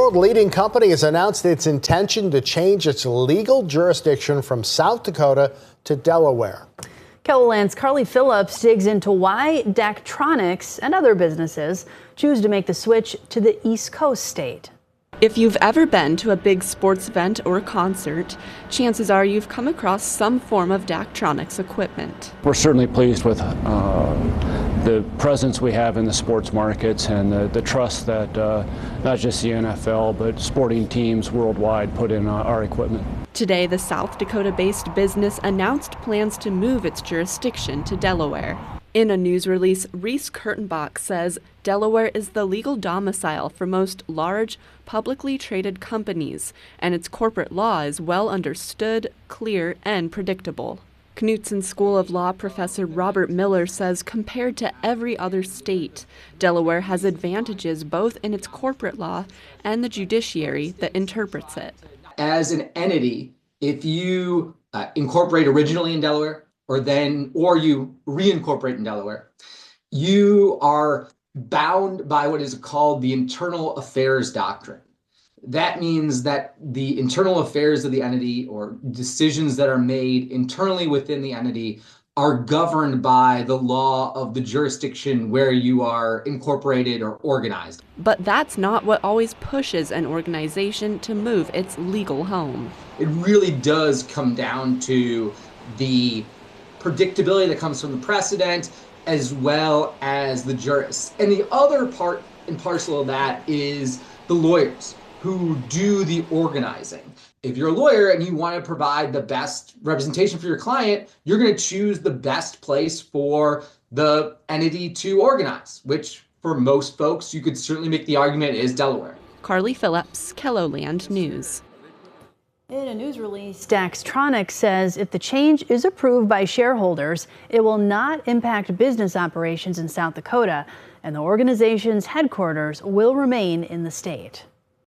world-leading company has announced its intention to change its legal jurisdiction from South Dakota to Delaware. KELOLAND's Carly Phillips digs into why Daktronics and other businesses choose to make the switch to the East Coast state. If you've ever been to a big sports event or concert, chances are you've come across some form of Daktronics equipment. We're certainly pleased with the presence we have in the sports markets and the trust that not just the NFL but sporting teams worldwide put in our equipment. Today, the South Dakota-based business announced plans to move its jurisdiction to Delaware. In a news release, Reese Kurtenbach says Delaware is the legal domicile for most large, publicly traded companies, and its corporate law is well understood, clear, and predictable. Knutson School of Law professor Robert Miller says compared to every other state, Delaware has advantages both in its corporate law and the judiciary that interprets it. As an entity, if you incorporate originally in Delaware, or you reincorporate in Delaware, you are bound by what is called the internal affairs doctrine. That means that the internal affairs of the entity or decisions that are made internally within the entity are governed by the law of the jurisdiction where you are incorporated or organized. But that's not what always pushes an organization to move its legal home. It really does come down to the predictability that comes from the precedent as well as the jurists. And the other part and parcel of that is the lawyers who do the organizing. If you're a lawyer and you want to provide the best representation for your client, you're going to choose the best place for the entity to organize, which for most folks, you could certainly make the argument is Delaware. Carly Phillips, KELOLAND News. In a news release, Daktronics says if the change is approved by shareholders, it will not impact business operations in South Dakota, and the organization's headquarters will remain in the state.